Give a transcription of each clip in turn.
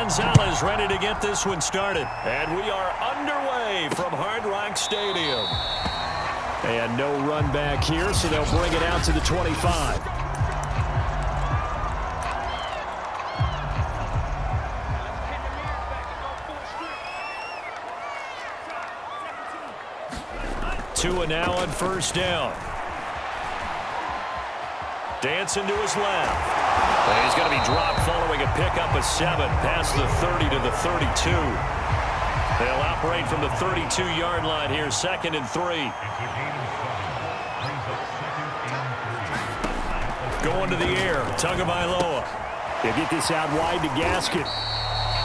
Gonzalez ready to get this one started. And we are underway from Hard Rock Stadium. And no run back here, so they'll bring it out to the 25. Tua now on first down. Dancing to his left. And he's going to be dropped following a pickup of 7 past the 30 to the 32. They'll operate from the 32-yard line here, 2nd and 3. Going to the air, Tagovailoa. He'll get this out wide to Gaskin.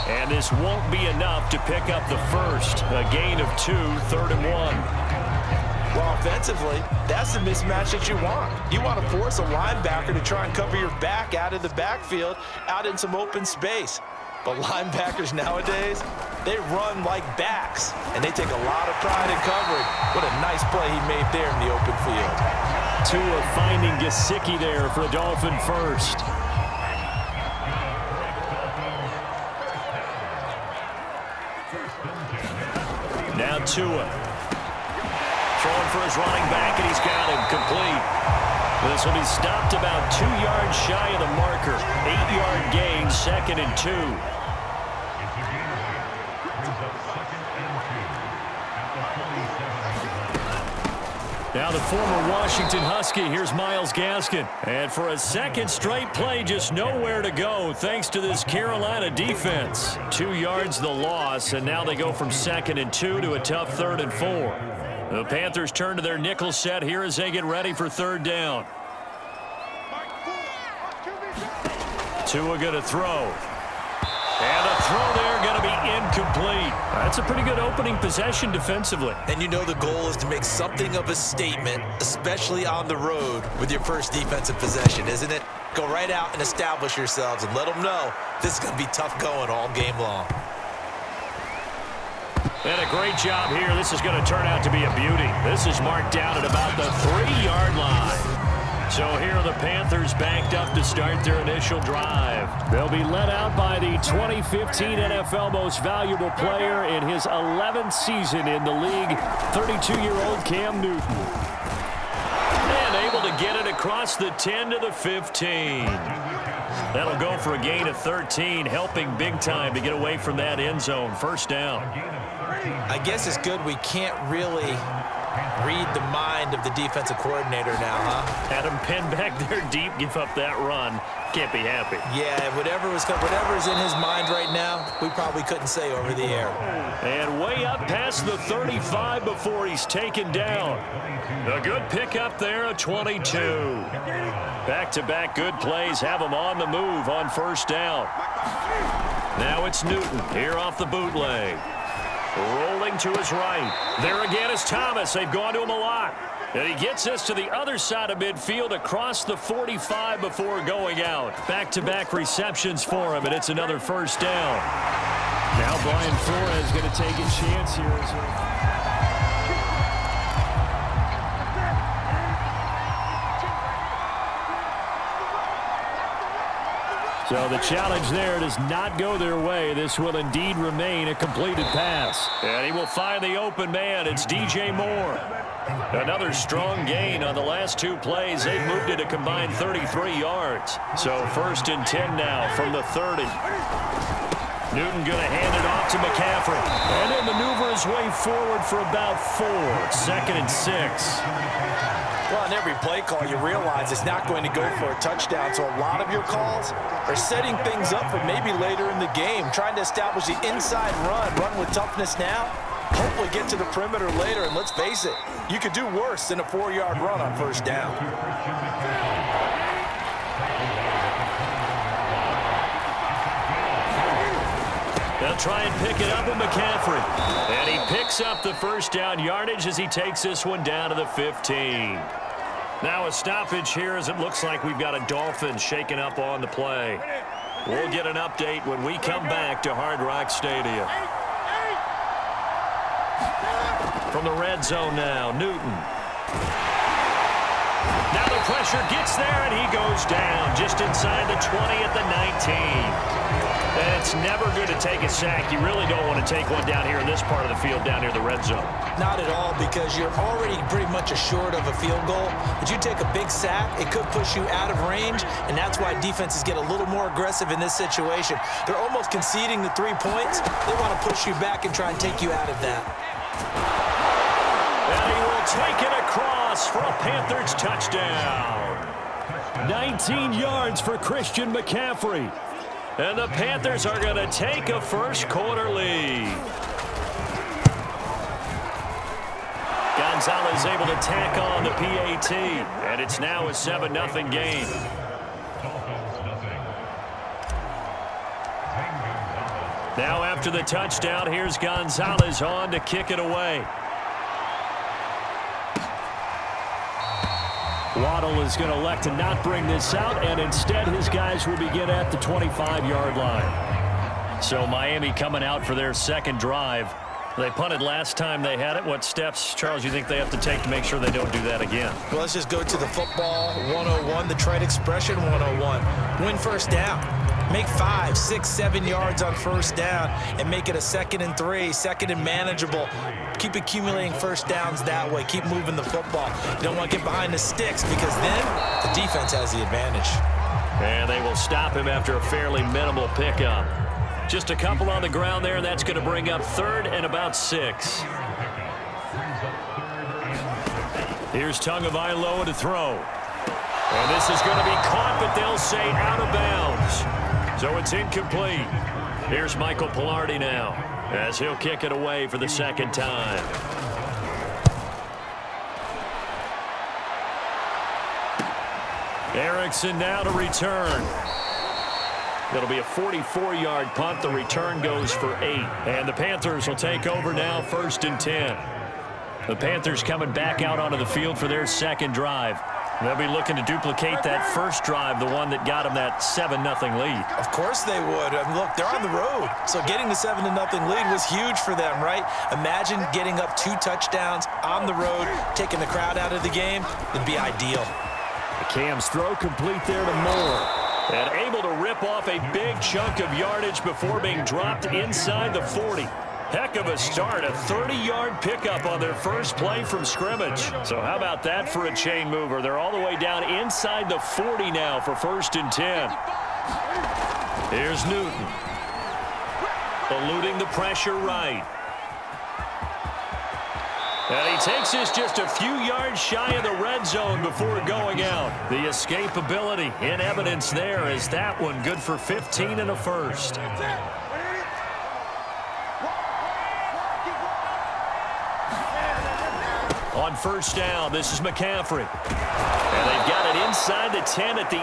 And this won't be enough to pick up the first. A gain of 2, 3rd and 1. Well, offensively, that's the mismatch that you want. You want to force a linebacker to try and cover your back out of the backfield, out in some open space. But linebackers nowadays, they run like backs, and they take a lot of pride in covering. What a nice play he made there in the open field. Tua finding Gesicki there for a Dolphin first. Now Tua. Throwing for his running back, and he's got him complete. This will be stopped about 2 yards shy of the marker. 8-yard gain, 2nd and 2. Now the former Washington Husky, here's Myles Gaskin. And for a second straight play, just nowhere to go thanks to this Carolina defense. 2 yards the loss, and now they go from 2nd and 2 to a tough 3rd and 4. The Panthers turn to their nickel set here as they get ready for 3rd down. Tua going to throw. And the throw there going to be incomplete. That's a pretty good opening possession defensively. And you know the goal is to make something of a statement, especially on the road with your first defensive possession, isn't it? Go right out and establish yourselves and let them know this is going to be tough going all game long. And a great job here. This is going to turn out to be a beauty. This is marked down at about the 3-yard line. So here are the Panthers backed up to start their initial drive. They'll be led out by the 2015 NFL Most Valuable Player in his 11th season in the league, 32-year-old Cam Newton. And able to get it across the 10 to the 15. That'll go for a gain of 13, helping big time to get away from that end zone. First down. I guess it's good we can't really read the mind of the defensive coordinator now, huh? Had him pinned back there deep, give up that run. Can't be happy. Yeah, whatever is in his mind right now, we probably couldn't say over the air. And way up past the 35 before he's taken down. A good pickup there, a 22. Back-to-back good plays have him on the move on first down. Now it's Newton here off the bootleg. Rolling to his right. There again is Thomas. They've gone to him a lot. And he gets us to the other side of midfield across the 45 before going out. Back-to-back receptions for him, and it's another first down. Now Brian Flores going to take a chance here. So the challenge there does not go their way. This will indeed remain a completed pass. And he will find the open man. It's DJ Moore. Another strong gain on the last 2 plays. They've moved it a combined 33 yards. So 1st and 10 now from the 30. Newton going to hand it off to McCaffrey. And he'll maneuver his way forward for about 4. 2nd and 6. Well, on every play call, you realize it's not going to go for a touchdown. So a lot of your calls are setting things up for maybe later in the game, trying to establish the inside run with toughness now, hopefully get to the perimeter later. And let's face it, you could do worse than a 4-yard run on first down. They'll try and pick it up with McCaffrey. And he picks up the first down yardage as he takes this one down to the 15. Now a stoppage here as it looks like we've got a Dolphin shaken up on the play. We'll get an update when we come back to Hard Rock Stadium. From the red zone now, Newton. Now the pressure gets there, and he goes down just inside the 20 at the 19. It's never good to take a sack. You really don't want to take one down here in this part of the field, down near the red zone. Not at all, because you're already pretty much assured of a field goal. But you take a big sack, it could push you out of range, and that's why defenses get a little more aggressive in this situation. They're almost conceding the 3 points. They want to push you back and try and take you out of that. And he will take it across for a Panthers touchdown. 19 yards for Christian McCaffrey. And the Panthers are going to take a first-quarter lead. Gonzalez able to tack on the PAT, and it's now a 7-0 game. Now after the touchdown, here's Gonzalez on to kick it away. Waddle is going to elect to not bring this out, and instead his guys will begin at the 25-yard line. So Miami coming out for their second drive. They punted last time they had it. What steps, Charles, you think they have to take to make sure they don't do that again? Well, let's just go to the football 101, the trade expression 101. Win first down. Make 5, 6, 7 yards on first down and make it a 2nd and 3, 2nd and manageable. Keep accumulating first downs that way. Keep moving the football. You don't want to get behind the sticks, because then the defense has the advantage. And they will stop him after a fairly minimal pickup. Just a couple on the ground there, and that's going to bring up 3rd and about 6. Here's Tagovailoa to throw. And this is going to be caught, but they'll say out of bounds. So it's incomplete. Here's Michael Pilardi now, as he'll kick it away for the second time. Erickson now to return. It'll be a 44-yard punt. The return goes for 8. And the Panthers will take over now, 1st and 10. The Panthers coming back out onto the field for their second drive. They'll be looking to duplicate that first drive, the one that got them that 7-0 lead. Of course they would. I mean, look, they're on the road. So getting the 7-0 lead was huge for them, right? Imagine getting up 2 touchdowns on the road, taking the crowd out of the game. It'd be ideal. The Cam's throw complete there to Moore. And able to rip off a big chunk of yardage before being dropped inside the 40. Heck of a start, a 30-yard pickup on their first play from scrimmage. So how about that for a chain mover? They're all the way down inside the 40 now for 1st and 10. Here's Newton. Eluding the pressure right. And he takes this just a few yards shy of the red zone before going out. The escapability in evidence there is that one good for 15 and a first. On first down, this is McCaffrey. And they've got it inside the 10 at the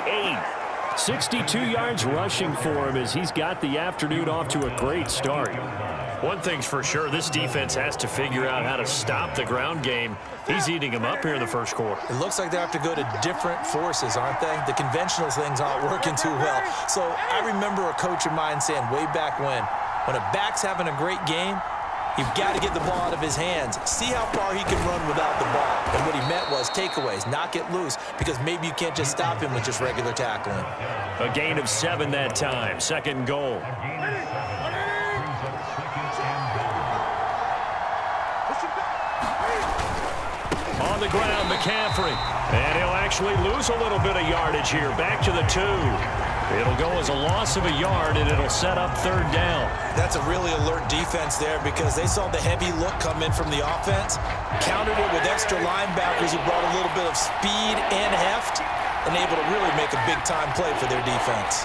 8. 62 yards rushing for him as he's got the afternoon off to a great start. One thing's for sure, this defense has to figure out how to stop the ground game. He's eating them up here in the first quarter. It looks like they have to go to different forces, aren't they? The conventional things aren't working too well. So I remember a coach of mine saying way back when a back's having a great game, you've got to get the ball out of his hands. See how far he can run without the ball. And what he meant was takeaways, not get loose, because maybe you can't just stop him with just regular tackling. A gain of 7 that time, 2nd and goal. On the ground, McCaffrey. And he'll actually lose a little bit of yardage here. Back to the 2. It'll go as a loss of a yard, and it'll set up 3rd down. That's a really alert defense there, because they saw the heavy look come in from the offense, countered it with extra linebackers who brought a little bit of speed and heft, and able to really make a big-time play for their defense.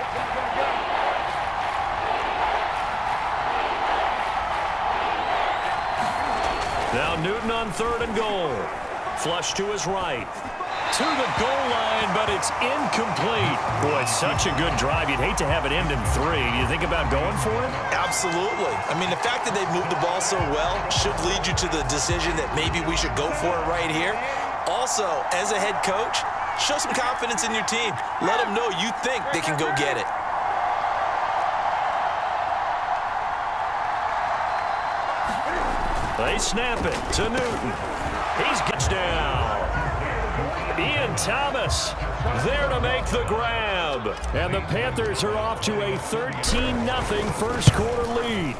Now Newton on 3rd and goal. Flush to his right. To the goal line, but it's incomplete. Boy, it's such a good drive. You'd hate to have it end in 3. Do you think about going for it? Absolutely. I mean, the fact that they moved the ball so well should lead you to the decision that maybe we should go for it right here. Also, as a head coach, show some confidence in your team. Let them know you think they can go get it. They snap it to Newton. He's gets down. Ian Thomas there to make the grab. And the Panthers are off to a 13-0 first quarter lead.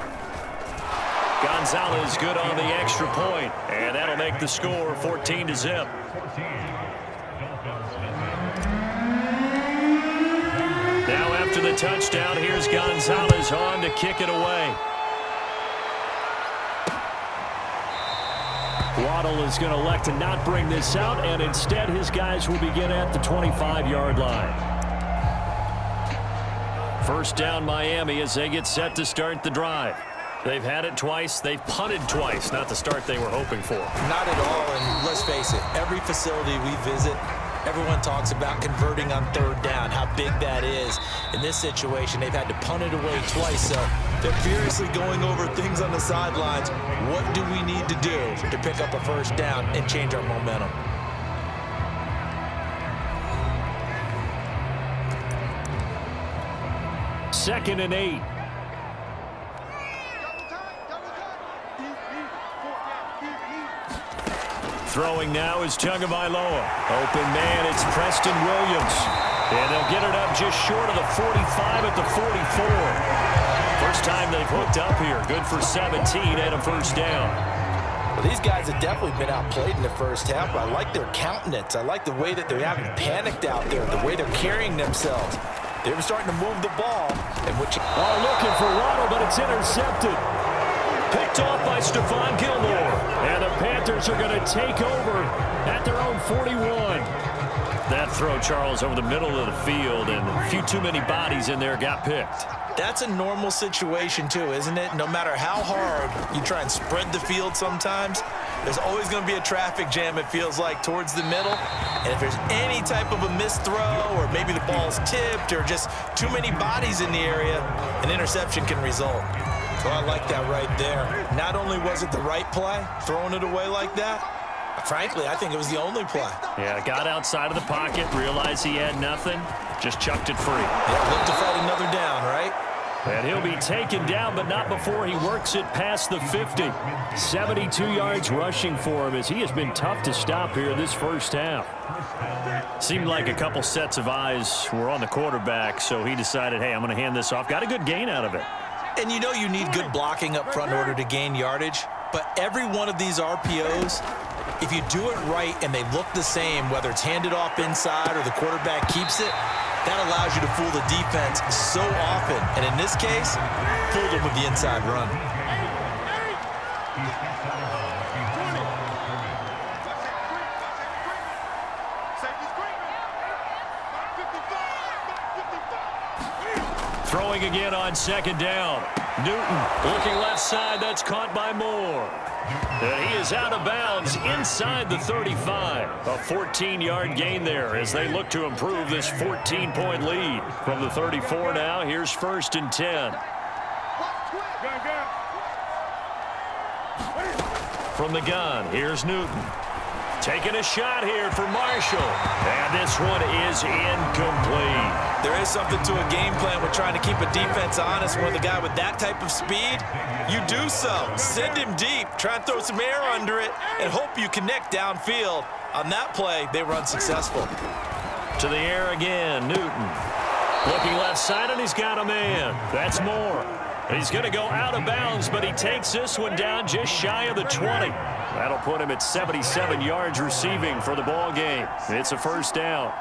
Gonzalez good on the extra point, and that'll make the score 14-0. Now after the touchdown, here's Gonzalez on to kick it away. Waddle is going to elect to not bring this out, and instead his guys will begin at the 25-yard line. First down Miami as they get set to start the drive. They've had it twice. They've punted twice. Not the start they were hoping for. Not at all, and let's face it, every facility we visit, everyone talks about converting on third down, how big that is. In this situation, they've had to punt it away twice, so they're furiously going over things on the sidelines. What do we need to do to pick up a first down and change our momentum? Second and 8. Throwing now is Tagovailoa. Open man, it's Preston Williams. And they'll get it up just short of the 45 at the 44. First time they've hooked up here. Good for 17 and a first down. Well, these guys have definitely been outplayed in the first half, but I like their countenance. I like the way that they haven't panicked out there, the way they're carrying themselves. They were starting to move the ball. Looking for Waddle, but it's intercepted. Picked off by Stephon Gilmore. And the Panthers are going to take over at their own 41. That throw, Charles, over the middle of the field, and a few too many bodies in there got picked. That's a normal situation, too, isn't it? No matter how hard you try and spread the field sometimes, there's always going to be a traffic jam, it feels like, towards the middle. And if there's any type of a missed throw, or maybe the ball's tipped, or just too many bodies in the area, an interception can result. So I like that right there. Not only was it the right play, throwing it away like that, frankly, I think it was the only play. Yeah, got outside of the pocket, realized he had nothing, just chucked it free. Yeah, look to fight another down, right? And he'll be taken down, but not before he works it past the 50. 72 yards rushing for him as he has been tough to stop here this first half. Seemed like a couple sets of eyes were on the quarterback, so he decided, hey, I'm going to hand this off. Got a good gain out of it. And you know you need good blocking up front in order to gain yardage, but every one of these RPOs, if you do it right and they look the same, whether it's handed off inside or the quarterback keeps it, that allows you to fool the defense so often. And in this case, fooled them with the inside run. Throwing again on second down. Newton looking left side. That's caught by Moore. And he is out of bounds inside the 35. A 14-yard gain there as they look to improve this 14-point lead. From the 34 now, here's first and 10. From the gun, here's Newton. Taking a shot here for Marshall. And this one is incomplete. There is something to a game plan with trying to keep a defense honest when the guy with that type of speed, you do so. Send him deep, try and throw some air under it, and hope you connect downfield. On that play, they were unsuccessful. To the air again, Newton. Looking left side, and he's got a man. That's Moore. He's going to go out of bounds, but he takes this one down just shy of the 20. That'll put him at 77 yards receiving for the ball game. It's a first down.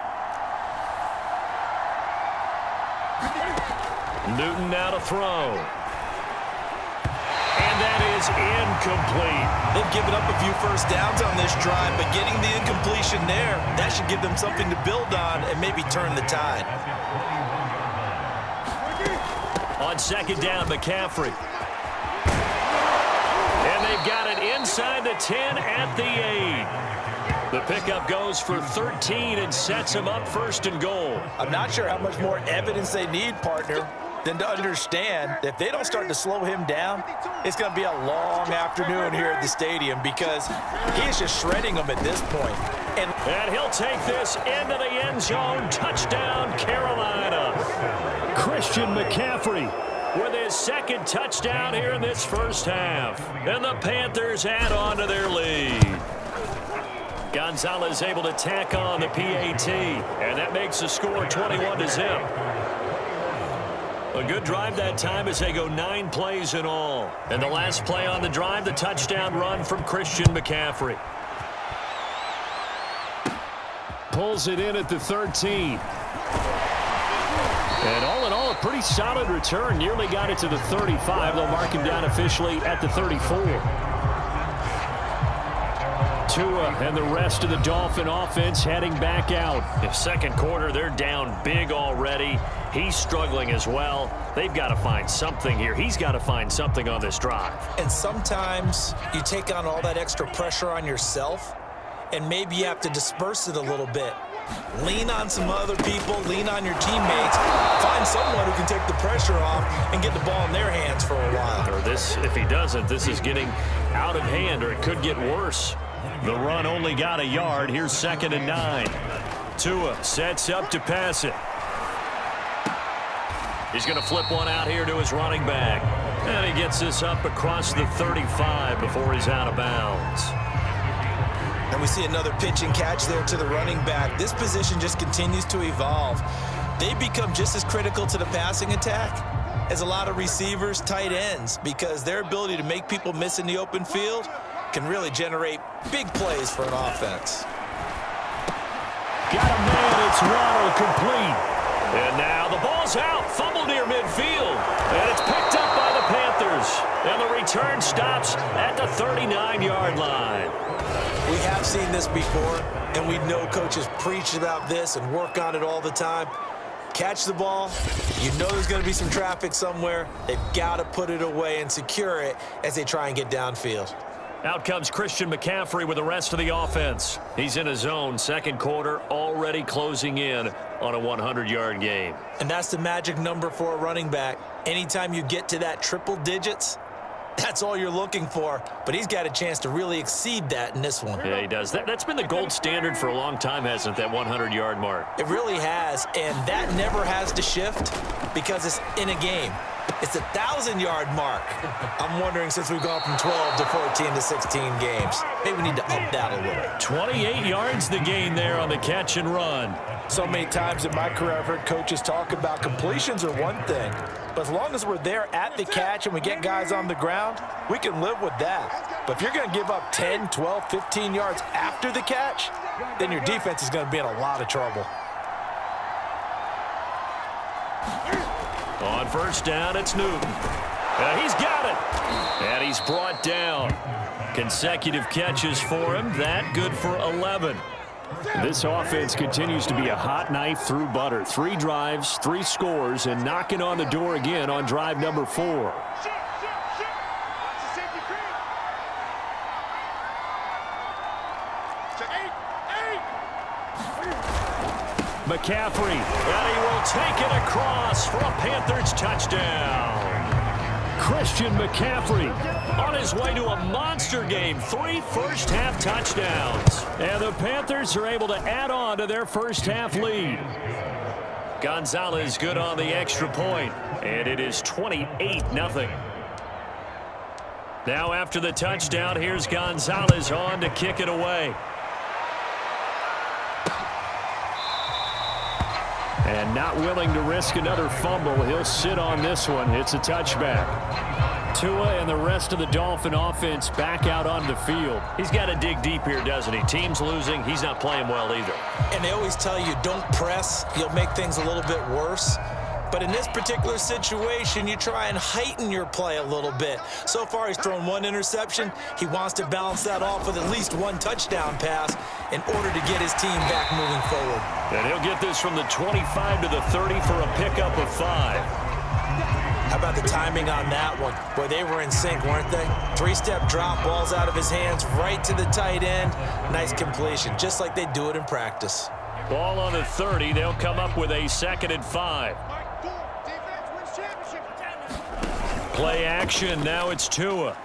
Newton now to throw. And that is incomplete. They've given up a few first downs on this drive, but getting the incompletion there, that should give them something to build on and maybe turn the tide. On second down, McCaffrey. And they've got it inside the 10 at the 8. The pickup goes for 13 and sets him up first and goal. I'm not sure how much more evidence they need, partner, than to understand that if they don't start to slow him down, it's going to be a long afternoon here at the stadium because he is just shredding them at this point. And he'll take this into the end zone. Touchdown, Carolina. Christian McCaffrey with his second touchdown here in this first half. And the Panthers add on to their lead. Gonzalez able to tack on the PAT, and that makes the score 21-0. A good drive that time as they go 9 plays in all. And the last play on the drive, the touchdown run from Christian McCaffrey. Pulls it in at the 13. And all in all, a pretty solid return. Nearly got it to the 35. They'll mark him down officially at the 34. Tua and the rest of the Dolphin offense heading back out. In second quarter, they're down big already. He's struggling as well. They've got to find something here. He's got to find something on this drive. And sometimes you take on all that extra pressure on yourself, and maybe you have to disperse it a little bit. Lean on some other people, lean on your teammates, find someone who can take the pressure off and get the ball in their hands for a while. Or this, if he doesn't, this is getting out of hand, or it could get worse. The run only got a yard. Here's 2nd and 9. Tua sets up to pass it. He's going to flip one out here to his running back. And he gets this up across the 35 before he's out of bounds. And we see another pitch and catch there to the running back. This position just continues to evolve. They become just as critical to the passing attack as a lot of receivers, tight ends, because their ability to make people miss in the open field can really generate big plays for an offense. Got a man, it's Waddle complete. And now the ball's out, fumble near midfield. And it's picked up by the Panthers. And the return stops at the 39-yard line. We have seen this before, and we know coaches preach about this and work on it all the time. Catch the ball. You know there's going to be some traffic somewhere. They've got to put it away and secure it as they try and get downfield. Out comes Christian McCaffrey with the rest of the offense. He's in his zone, second quarter, already closing in on a 100-yard game. And that's the magic number for a running back. Anytime you get to that triple digits, that's all you're looking for. But he's got a chance to really exceed that in this one. Yeah, he does. That's been the gold standard for a long time, hasn't it, that 100-yard mark? It really has, and that never has to shift because it's in a game. It's a 1,000-yard mark. I'm wondering, since we've gone from 12 to 14 to 16 games, maybe we need to up that a little. 28 yards the gain there on the catch and run. So many times in my career, I've heard coaches talk about completions are one thing, but as long as we're there at the catch and we get guys on the ground, we can live with that. But if you're going to give up 10, 12, 15 yards after the catch, then your defense is going to be in a lot of trouble. On first down, it's Newton. He's got it. And he's brought down. Consecutive catches for him. That good for 11. This offense continues to be a hot knife through butter. 3 drives, 3 scores, and knocking on the door again on drive number 4. McCaffrey, and he will take it across for a Panthers touchdown. Christian McCaffrey on his way to a monster game. 3 first-half touchdowns. And the Panthers are able to add on to their first-half lead. Gonzalez good on the extra point, and it is 28-0. Now after the touchdown, here's Gonzalez on to kick it away. And not willing to risk another fumble. He'll sit on this one. It's a touchback. Tua and the rest of the Dolphin offense back out on the field. He's got to dig deep here, doesn't he? Team's losing. He's not playing well either. And they always tell you, don't press. You'll make things a little bit worse. But in this particular situation, you try and heighten your play a little bit. So far, he's thrown 1 interception. He wants to balance that off with at least 1 touchdown pass in order to get his team back moving forward. And he'll get this from the 25 to the 30 for a pickup of 5. How about the timing on that one? Boy, they were in sync, weren't they? 3-step drop, balls out of his hands, right to the tight end. Nice completion, just like they do it in practice. Ball on the 30. They'll come up with a 2nd and 5. Play action. Now it's Tua.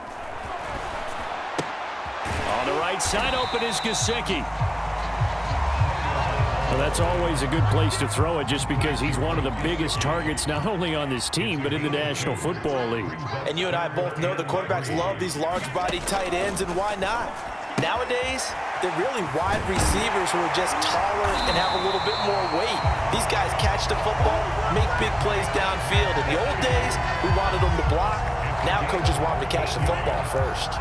On the right side, open is Gesicki. Well, that's always a good place to throw it just because he's one of the biggest targets not only on this team but in the National Football League. And you and I both know the quarterbacks love these large-bodied tight ends, and why not? Nowadays, They're really wide receivers who are just taller and have a little bit more weight. These guys catch the football, make big plays downfield. In the old days, we wanted them to block. Now coaches want them to catch the football first.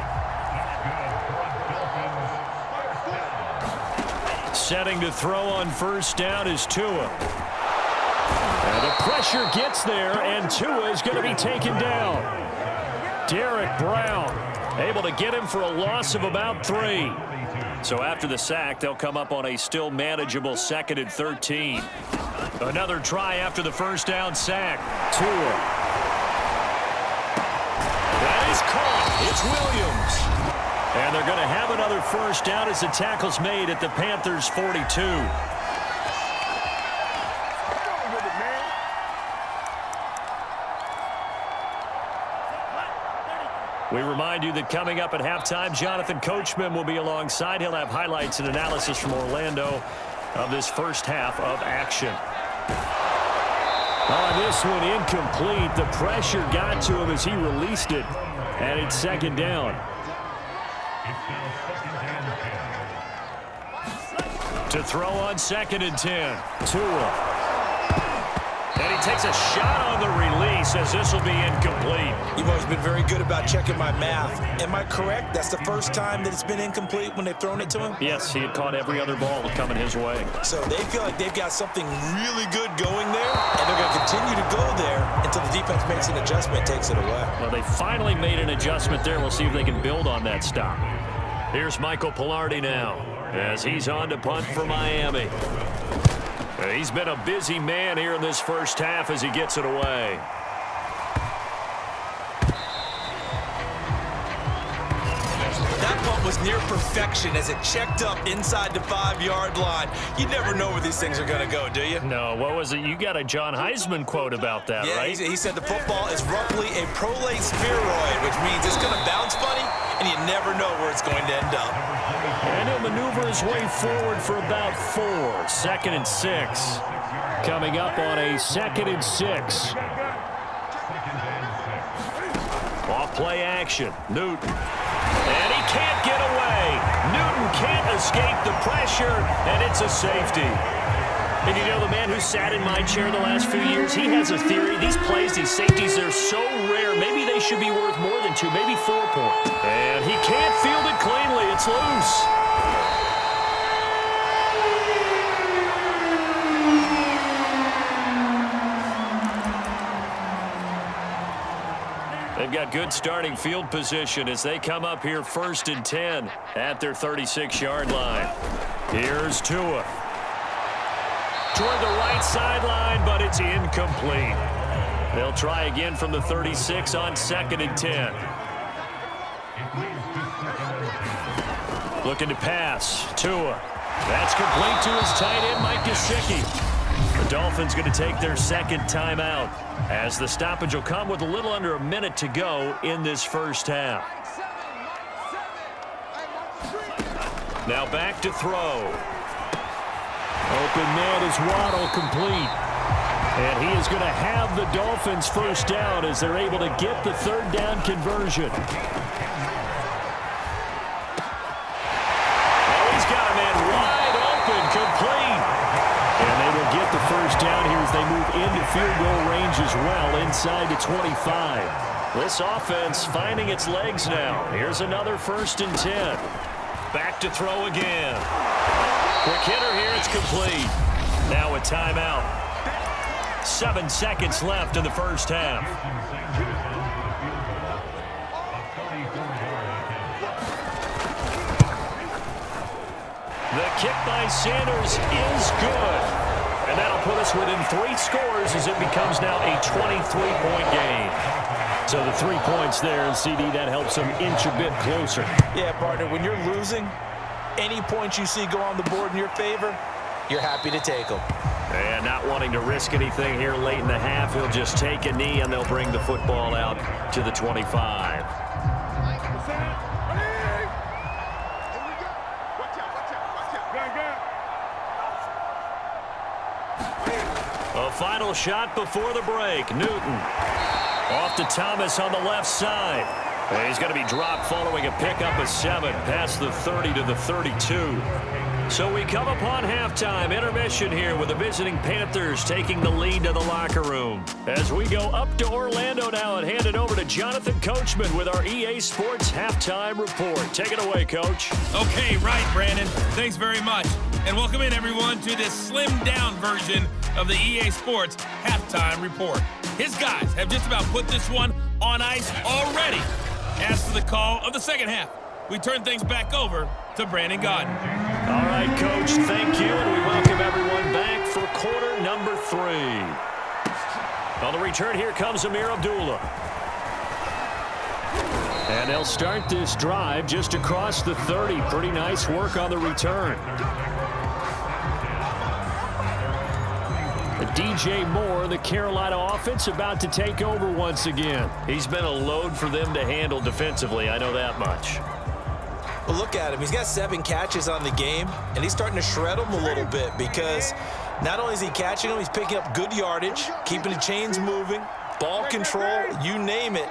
Setting to throw on first down is Tua. And the pressure gets there, and Tua is going to be taken down. Derek Brown able to get him for a loss of about 3. So after the sack, they'll come up on a still manageable 2nd and 13. Another try after the first down sack. Tua. That is caught. It's Williams. And they're going to have another first down as the tackle's made at the Panthers' 42. We remind you that coming up at halftime, Jonathan Coachman will be alongside. He'll have highlights and analysis from Orlando of this first half of action. Oh, this one incomplete. The pressure got to him as he released it. And it's 2nd down. To throw on 2nd and 10. Tua. And he takes a shot on the release as this will be incomplete. You've always been very good about checking my math. Am I correct? That's the first time that it's been incomplete when they've thrown it to him? Yes, he had caught every other ball coming his way. So they feel like they've got something really good going there, and they're going to continue to go there until the defense makes an adjustment, takes it away. Well, they finally made an adjustment there. We'll see if they can build on that stop. Here's Michael Pilardi now as he's on to punt for Miami. He's been a busy man here in this first half as he gets it away. That punt was near perfection as it checked up inside the 5-yard line. You never know where these things are going to go, do you? No, what was it? You got a John Heisman quote about that, yeah, right? He said the football is roughly a prolate spheroid, which means it's going to bounce funny, and you never know where it's going to end up. And he'll maneuver his way forward for about 4. 2nd and 6. Coming up on a 2nd and 6. Off play action. Newton. And he can't get away. Newton can't escape the pressure, and it's a safety. And you know, the man who sat in my chair the last few years, he has a theory. These plays, these safeties, they're so rare. Maybe they should be worth more than 2, maybe 4 points. And he can't field it cleanly. It's loose. They've got good starting field position as they come up here 1st and 10 at their 36-yard line. Here's Tua. Toward the right sideline, but it's incomplete. They'll try again from the 36 on 2nd and 10. Looking to pass. Tua. That's complete to his tight end, Mike Gesicki. The Dolphins going to take their 2nd timeout as the stoppage will come with a little under a minute to go in this first half. Now back to throw. Open man is Waddle, complete. And he is going to have the Dolphins first down as they're able to get the 3rd down conversion. Oh, he's got a man wide open, complete. And they will get the first down here as they move into field goal range as well, inside the 25. This offense finding its legs now. Here's another 1st and 10. Back to throw again. Quick hitter here, it's complete. Now a timeout. 7 seconds left in the first half. The kick by Sanders is good. And that'll put us within 3 scores as it becomes now a 23-point game. So the 3 points there, and CD, that helps them inch a bit closer. Yeah, partner, when you're losing, any points you see go on the board in your favor, you're happy to take them. And not wanting to risk anything here late in the half, he'll just take a knee, and they'll bring the football out to the 25. A final shot before the break. Newton off to Thomas on the left side. And he's going to be dropped following a pickup of 7 past the 30 to the 32. So we come upon halftime intermission here with the visiting Panthers taking the lead to the locker room. As we go up to Orlando now and hand it over to Jonathan Coachman with our EA Sports Halftime Report. Take it away, Coach. Okay, right, Brandon. Thanks very much. And welcome in, everyone, to this slimmed-down version of the EA Sports Halftime Report. His guys have just about put this one on ice already. As for the call of the second half, we turn things back over to Brandon Godden. All right, Coach, thank you, and we welcome everyone back for quarter number 3. On the return, here comes Amir Abdullah. And they'll start this drive just across the 30. Pretty nice work on the return. DJ Moore, the Carolina offense, about to take over once again. He's been a load for them to handle defensively, I know that much. Well, look at him. He's got 7 catches on the game, and he's starting to shred them a little bit because not only is he catching them, he's picking up good yardage, keeping the chains moving, ball control, you name it.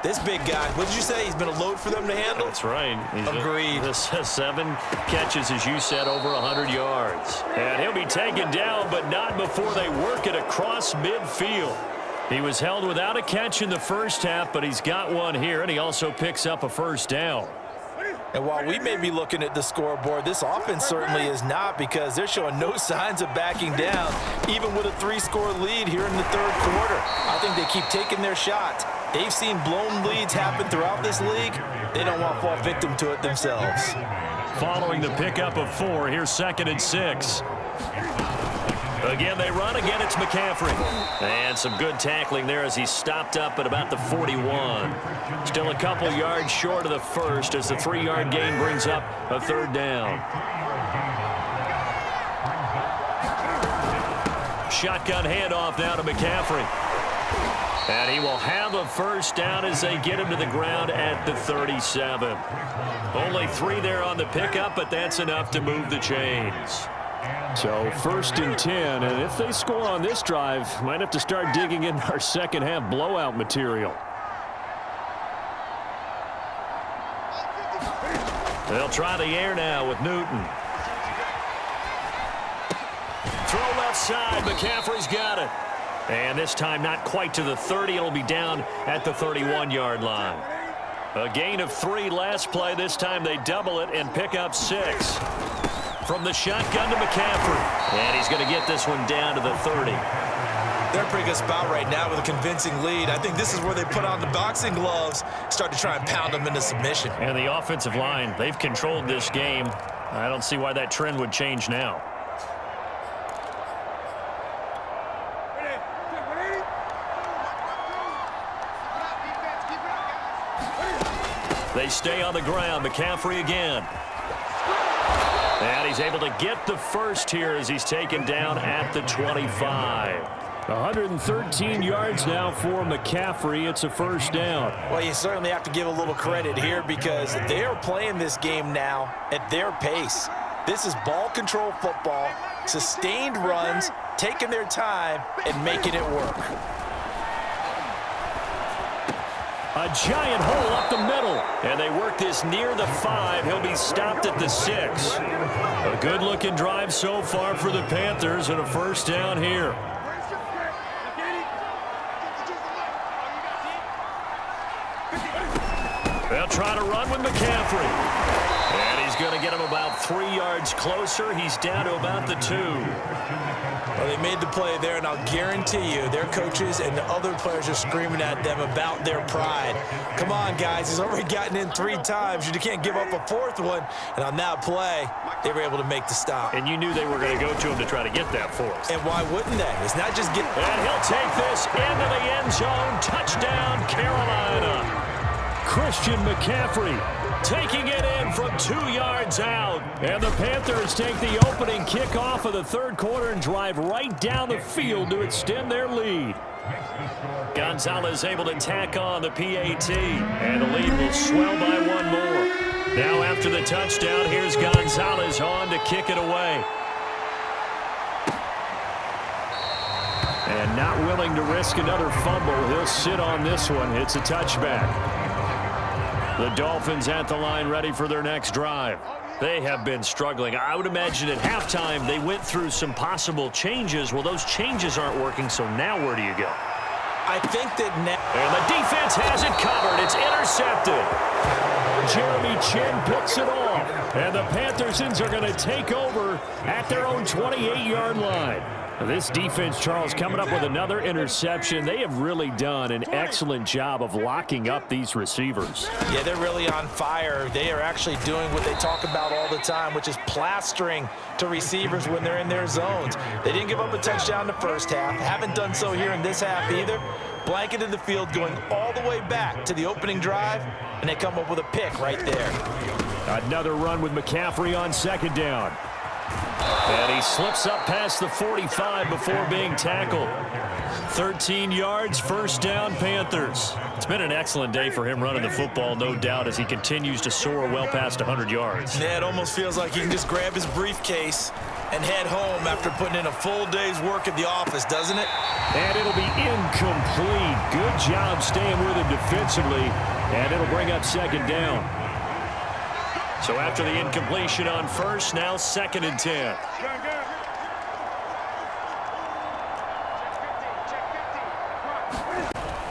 This big guy, what did you say? He's been a load for them to handle? That's right. Agreed. This has 7 catches, as you said, over 100 yards. And he'll be taken down, but not before they work it across midfield. He was held without a catch in the first half, but he's got one here, and he also picks up a first down. And while we may be looking at the scoreboard, this offense certainly is not, because they're showing no signs of backing down, even with a 3-score lead here in the third quarter. I think they keep taking their shots. They've seen blown leads happen throughout this league. They don't want to fall victim to it themselves. Following the pickup of 4, here's 2nd and 6. Again, they run. Again, it's McCaffrey. And some good tackling there as he stopped up at about the 41. Still a couple yards short of the first as the 3-yard gain brings up a third down. Shotgun handoff now to McCaffrey. And he will have a first down as they get him to the ground at the 37. Only 3 there on the pickup, but that's enough to move the chains. So 1st and 10, and if they score on this drive, might have to start digging in our second half blowout material. They'll try the air now with Newton. Throw left side, McCaffrey's got it. And this time not quite to the 30, it'll be down at the 31-yard line. A gain of 3 last play. This time they double it and pick up 6. From the shotgun to McCaffrey. And he's going to get this one down to the 30. They're in a pretty good spot right now with a convincing lead. I think this is where they put on the boxing gloves, start to try and pound them into submission. And the offensive line, they've controlled this game. I don't see why that trend would change now. They stay on the ground. McCaffrey again. And he's able to get the first here as he's taken down at the 25. 113 yards now for McCaffrey. It's a first down. Well, you certainly have to give a little credit here because they are playing this game now at their pace. This is ball control football, sustained runs, taking their time and making it work. A giant hole up the middle, and they work this near the 5. He'll be stopped at the 6. A good-looking drive so far for the Panthers, and a first down here. They'll try to run with McCaffrey. And he's going to get him about 3 yards closer. He's down to about the 2. Well, they made the play there, and I'll guarantee you their coaches and the other players are screaming at them about their pride. Come on, guys. He's already gotten in 3 times. You can't give up a 4th one. And on that play, they were able to make the stop. And you knew they were going to go to him to try to get that 4th. And why wouldn't they? It's not just get... And he'll take this into the end zone. Touchdown, Carolina. Christian McCaffrey taking it in from 2 yards out. And the Panthers take the opening kickoff of the third quarter and drive right down the field to extend their lead. Gonzalez able to tack on the PAT, and the lead will swell by 1 more. Now after the touchdown, here's Gonzalez on to kick it away. And not willing to risk another fumble, he'll sit on this one. It's a touchback. The Dolphins at the line ready for their next drive. They have been struggling. I would imagine at halftime they went through some possible changes. Well, those changes aren't working, so now where do you go? I think that now... And the defense has it covered. It's intercepted. Jeremy Chin picks it off. And the Panthersons are going to take over at their own 28-yard line. This defense, Charles, coming up with another interception. They have really done an excellent job of locking up these receivers. Yeah, they're really on fire. They are actually doing what they talk about all the time, which is plastering to receivers when they're in their zones. They didn't give up a touchdown in the first half. Haven't done so here in this half either. Blanketed the field going all the way back to the opening drive, and they come up with a pick right there. Another run with McCaffrey on second down. And he slips up past the 45 before being tackled. 13 yards, first down, Panthers. It's been an excellent day for him running the football, no doubt, as he continues to soar well past 100 yards. Yeah, it almost feels like he can just grab his briefcase and head home after putting in a full day's work at the office, doesn't it? And it'll be incomplete. Good job staying with him defensively, and it'll bring up second down. So after the incompletion on first, now 2nd and 10.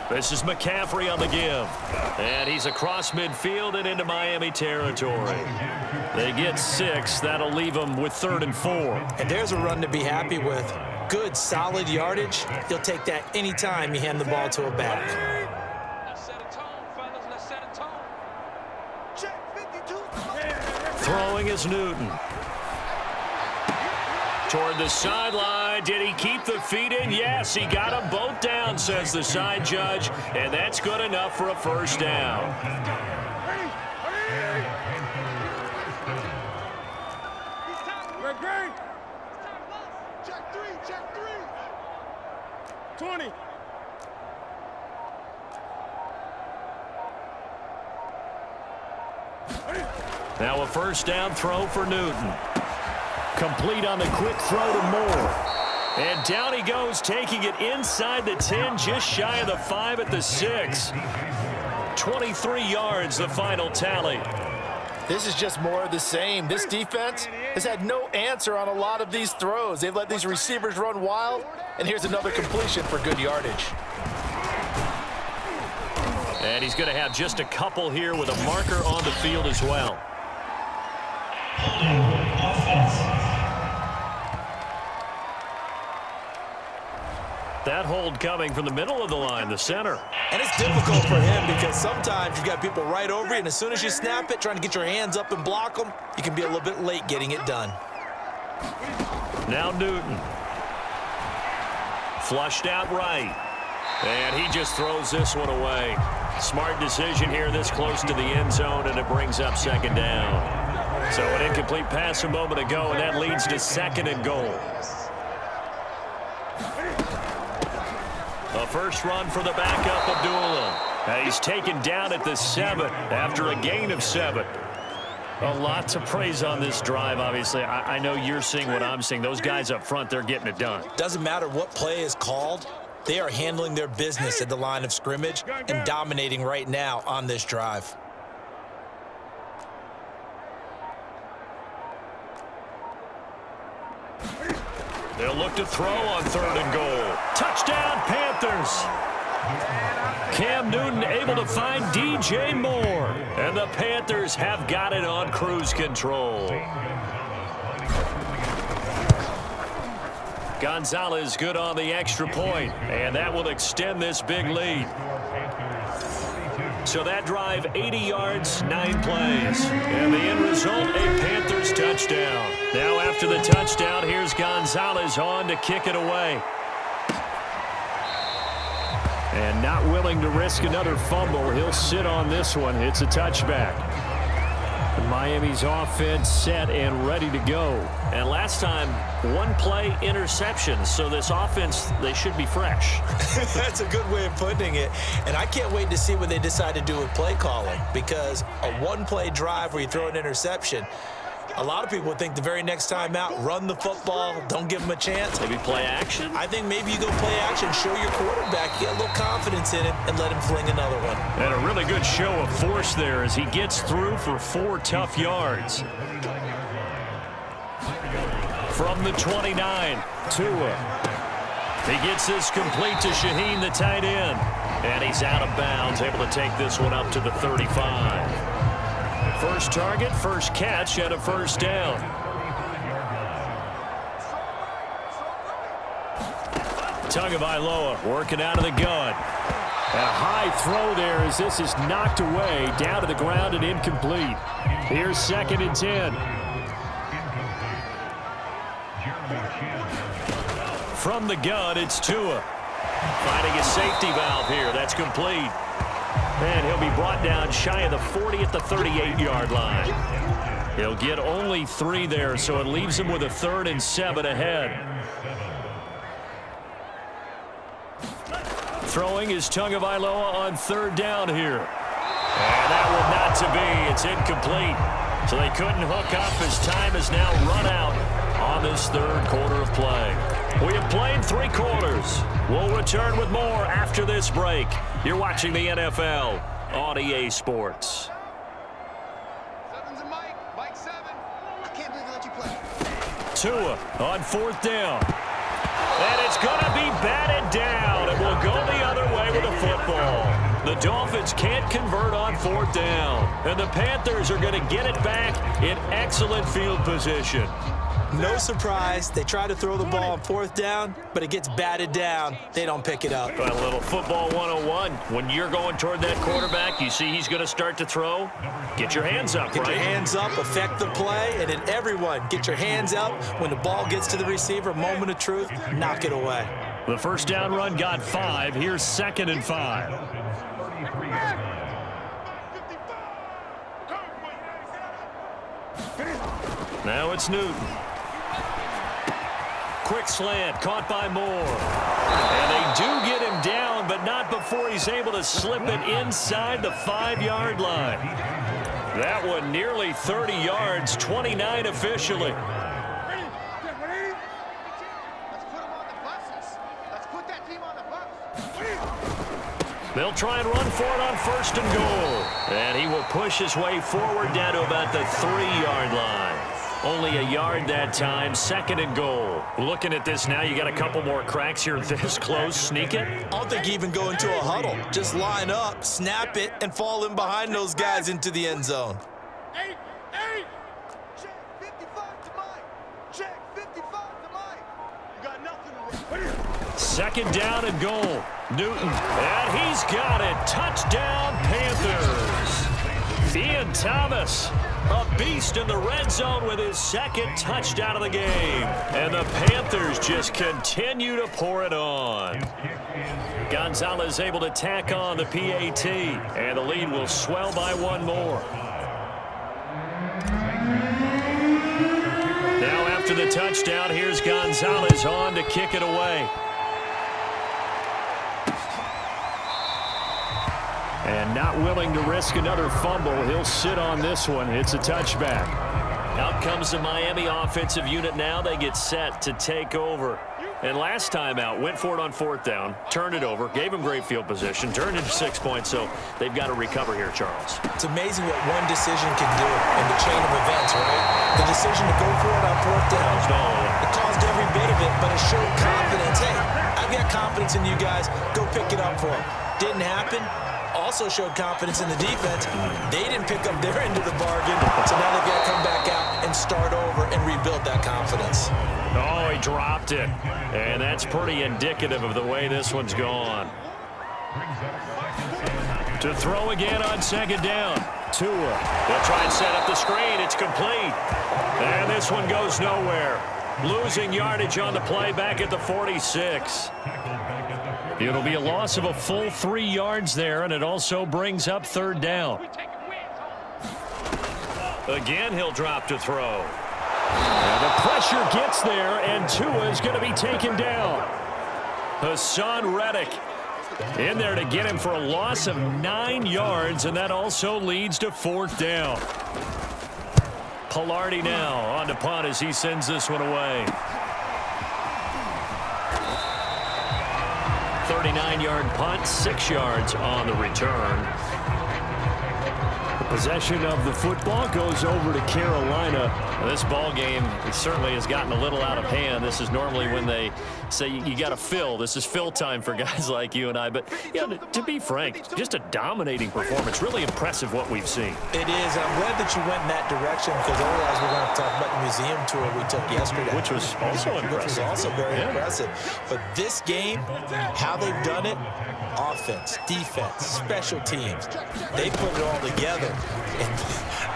This is McCaffrey on the give. And he's across midfield and into Miami territory. They get 6. That'll leave them with 3rd and 4. And there's a run to be happy with. Good, solid yardage. He'll take that anytime you hand the ball to a back. Throwing is Newton. Toward the sideline. Did he keep the feet in? Yes, he got them both down, says the side judge. And that's good enough for a first down. Check three. 20. Now a first down throw for Newton. Complete on the quick throw to Moore. And down he goes, taking it inside the 10, just shy of the 5 at the 6. 23 yards, the final tally. This is just more of the same. This defense has had no answer on a lot of these throws. They've let these receivers run wild, and here's another completion for good yardage. And he's going to have just a couple here with a marker on the field as well. That hold coming from the middle of the line, the center. And it's difficult for him because sometimes you've got people right over you, and as soon as you snap it, trying to get your hands up and block them, you can be a little bit late getting it done. Now Newton. Flushed out right. And he just throws this one away. Smart decision here this close to the end zone, and it brings up second down. So an incomplete pass a moment ago, and that leads to 2nd and goal. A first run for the backup, Abdullah. He's taken down at the 7 after a gain of 7. A lot to praise on this drive, obviously. I know you're seeing what I'm seeing. Those guys up front, they're getting it done. Doesn't matter what play is called. They are handling their business at the line of scrimmage and dominating right now on this drive. They'll look to throw on 3rd and goal. Touchdown, Panthers. Cam Newton able to find DJ Moore. And the Panthers have got it on cruise control. Gonzalez good on the extra point, and that will extend this big lead. So that drive, 80 yards, 9 plays. And the end result, a Panthers touchdown. Now after the touchdown, here's Gonzalez on to kick it away. And not willing to risk another fumble, he'll sit on this one. It's a touchback. Miami's offense set and ready to go. And last time, 1 play interception. So this offense, they should be fresh. That's a good way of putting it. And I can't wait to see what they decide to do with play calling, because a 1-play drive where you throw an interception, A lot of people would think the very next time out, run the football, don't give him a chance. Maybe play action? I think maybe you go play action, show your quarterback, get a little confidence in him, and let him fling another one. And a really good show of force there as he gets through for 4 tough yards. From the 29, Tua. He gets this complete to Shaheen, the tight end. And he's out of bounds, able to take this one up to the 35. First target, first catch, and a first down. Tagovailoa working out of the gun. And a high throw there as this is knocked away, down to the ground and incomplete. Here's 2nd and 10. From the gun, it's Tua. Finding a safety valve here. That's complete. And he'll be brought down shy of the 40 at the 38-yard line. He'll get only 3 there, so it leaves him with a 3rd and 7 ahead. Throwing is Tagovailoa on 3rd down here. And that will not to be. It's incomplete. So they couldn't hook up as time is now run out on this 3rd quarter of play. We have played 3 quarters. We'll return with more after this break. You're watching the NFL on EA Sports. Mike 7. I can't believe they let you play. Tua on 4th down. And it's going to be batted down. It will go the other way with the football. The Dolphins can't convert on 4th down. And the Panthers are going to get it back in excellent field position. No surprise, they try to throw the ball on 4th down, but it gets batted down. They don't pick it up. A little football 101. When you're going toward that quarterback, you see he's going to start to throw. Get your hands up, Get right? your hands up, affect the play, and then everyone get your hands up. When the ball gets to the receiver, moment of truth, knock it away. The first down run got 5. Here's 2nd and 5. Now it's Newton. Quick slant, caught by Moore. And they do get him down, but not before he's able to slip it inside the 5-yard line. That one nearly 30 yards, 29 officially. Let's put them on the buses. Let's put that team on the bus. They'll try and run for it on 1st and goal. And he will push his way forward down to about the 3-yard line. Only a yard that time, 2nd and goal. Looking at this now, you got a couple more cracks here this close. Sneak it. I don't think you even go into a huddle. Just line up, snap it, and fall in behind those guys into the end zone. Hey! Check 55 to Mike. Check 55 to Mike. You got nothing to run. 2nd down and goal. Newton, and he's got it. Touchdown, Panthers. Ian Thomas, a beast in the red zone with his 2nd touchdown of the game. And the Panthers just continue to pour it on. Gonzalez able to tack on the PAT, and the lead will swell by 1 more. Now after the touchdown, here's Gonzalez on to kick it away. And not willing to risk another fumble, he'll sit on this one. It's a touchback. Out comes the Miami offensive unit now. They get set to take over. And last time out, went for it on 4th down, turned it over, gave him great field position, turned it to 6 points, so they've got to recover here, Charles. It's amazing what one decision can do in the chain of events, right? The decision to go for it on 4th down. It caused every bit of it, but it showed confidence. Hey, I've got confidence in you guys. Go pick it up for them. Didn't happen. Also showed confidence in the defense. They didn't pick up their end of the bargain, so now they've got to come back out and start over and rebuild that confidence. Oh, he dropped it. And that's pretty indicative of the way this one's gone. To throw again on 2nd down. Tua. They'll try and set up the screen. It's complete. And this one goes nowhere. Losing yardage on the play back at the 46. It'll be a loss of a full 3 yards there, and it also brings up 3rd down. Again, he'll drop to throw. And the pressure gets there, and Tua is going to be taken down. Hassan Reddick in there to get him for a loss of 9 yards, and that also leads to 4th down. Pilardi now on to punt as he sends this one away. 39-yard punt, 6 yards on the return. Possession of the football goes over to Carolina. This ball game certainly has gotten a little out of hand. This is normally when they say you got to fill. This is fill time for guys like you and I. But you know, to be frank, just a dominating performance. Really impressive what we've seen. It is. I'm glad that you went in that direction because otherwise we're going to talk about the museum tour we took yesterday. Which was also impressive. Which was also very impressive. But this game, how they've done it, offense, defense, special teams, they put it all together. And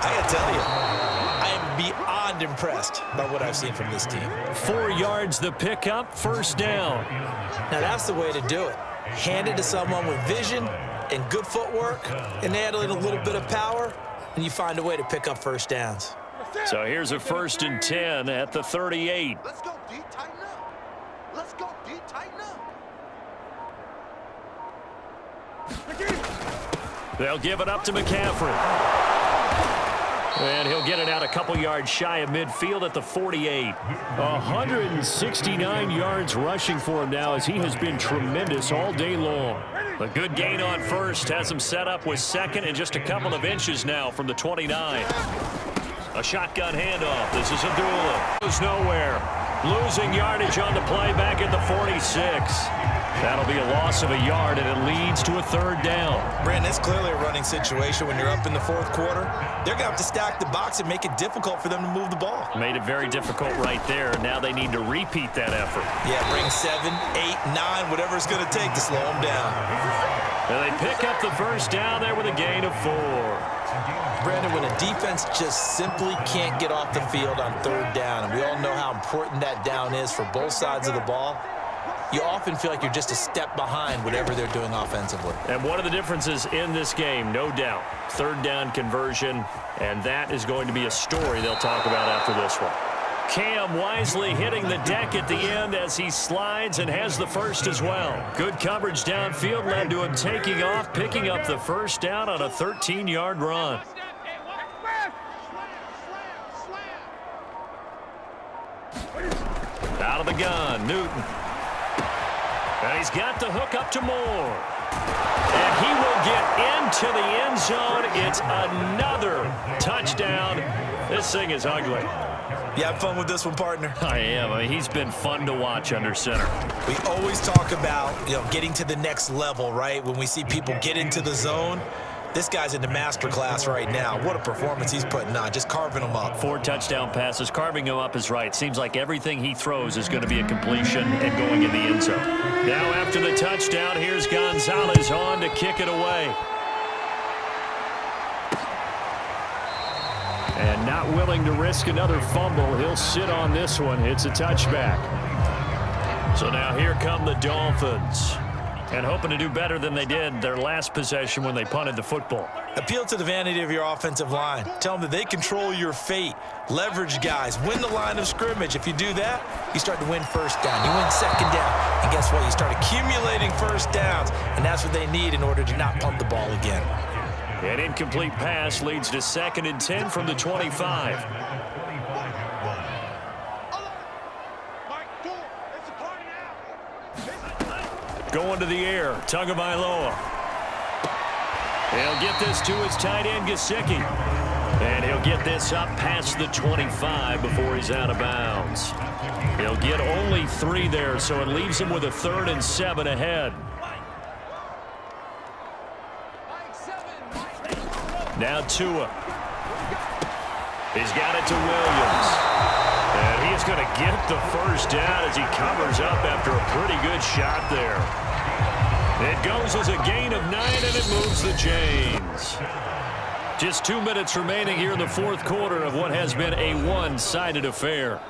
I got to tell you, I am beyond impressed by what I've seen from this team. 4 yards the pickup, first down. Now that's the way to do it. Hand it to someone with vision and good footwork and add a little bit of power, and you find a way to pick up first downs. So here's a 1st and 10 at the 38. Let's go D, tighten up. Let's go D, tighten up. They'll give it up to McCaffrey. And he'll get it out a couple yards shy of midfield at the 48. 169 yards rushing for him now as he has been tremendous all day long. A good gain on first has him set up with second and just a couple of inches now from the 29. A shotgun handoff. This is Abdullah. Goes nowhere. Losing yardage on the play back at the 46. That'll be a loss of a yard, and it leads to a 3rd down. Brandon, it's clearly a running situation when you're up in the 4th quarter. They're going to have to stack the box and make it difficult for them to move the ball. Made it very difficult right there. Now they need to repeat that effort. Yeah, bring 7, 8, 9, whatever it's going to take to slow them down. And they pick up the first down there with a gain of 4. Brandon, when a defense just simply can't get off the field on 3rd down, and we all know how important that down is for both sides of the ball, you often feel like you're just a step behind whatever they're doing offensively. And one of the differences in this game, no doubt, 3rd down conversion, and that is going to be a story they'll talk about after this one. Cam wisely hitting the deck at the end as he slides and has the first as well. Good coverage downfield led to him taking off, picking up the first down on a 13-yard run. Out of the gun, Newton. And he's got the hook up to Moore. And he will get into the end zone. It's another touchdown. This thing is ugly. You have fun with this one, partner? I am. I mean, he's been fun to watch under center. We always talk about, getting to the next level, right? When we see people get into the zone. This guy's in the master class right now. What a performance he's putting on, just carving them up. 4 touchdown passes. Carving him up is right. Seems like everything he throws is going to be a completion and going in the end zone. Now after the touchdown, here's Gonzalez on to kick it away. And not willing to risk another fumble. He'll sit on this one. It's a touchback. So now here come the Dolphins. And hoping to do better than they did their last possession when they punted the football. Appeal to the vanity of your offensive line. Tell them that they control your fate. Leverage guys. Win the line of scrimmage. If you do that, you start to win first down. You win 2nd down. And guess what? You start accumulating first downs. And that's what they need in order to not punt the ball again. An incomplete pass leads to 2nd and 10 from the 25. Going to the air, Tagovailoa. He'll get this to his tight end, Gesicki. And he'll get this up past the 25 before he's out of bounds. He'll get only 3 there, so it leaves him with a 3rd and 7 ahead. Now Tua. He's got it to Williams. And he's going to get the first down as he covers up after a pretty good shot there. It goes as a gain of 9, and it moves the chains. Just 2 minutes remaining here in the 4th quarter of what has been a one-sided affair.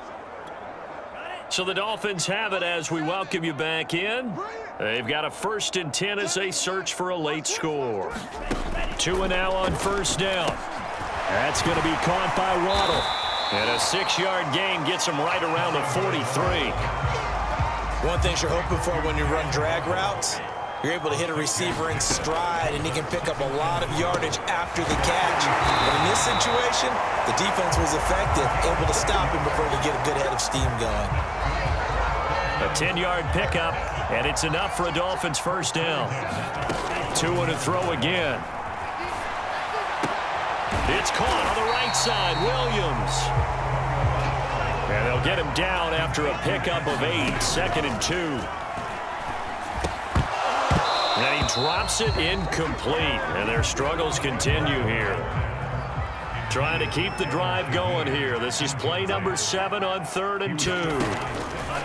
So the Dolphins have it as we welcome you back in. They've got a 1st and 10 as they search for a late score. Tua now on first down. That's going to be caught by Waddle. And a 6-yard gain gets him right around the 43. One thing you're hoping for when you run drag routes, You're able to hit a receiver in stride, and he can pick up a lot of yardage after the catch. But in this situation, the defense was effective, able to stop him before he could get a good head of steam going. A 10-yard pickup, and it's enough for a Dolphins first down. 2 to throw again. It's caught on the right side. Williams. And they'll get him down after a pickup of 8. 2nd and 2. And he drops it incomplete. And their struggles continue here. Trying to keep the drive going here. This is play number 7 on 3rd and 2.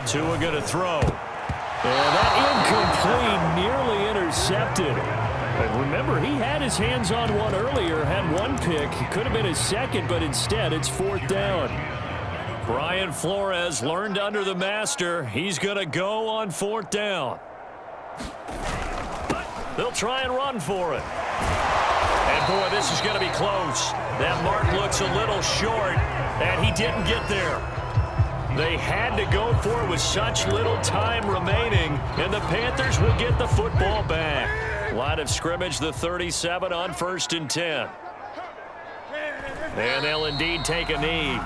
Tua going to throw. And that incomplete, nearly intercepted. And remember, he had his hands on one earlier, had one pick. It could have been his second, but instead it's 4th down. Brian Flores learned under the master. He's going to go on 4th down. They'll try and run for it. And, boy, this is going to be close. That mark looks a little short, and he didn't get there. They had to go for it with such little time remaining, and the Panthers will get the football back. Line of scrimmage, the 37 on 1st and 10. And they'll indeed take a knee.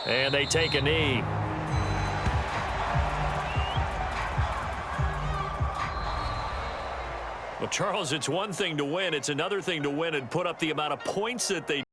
And they take a knee. Well, Charles, it's one thing to win. It's another thing to win and put up the amount of points that they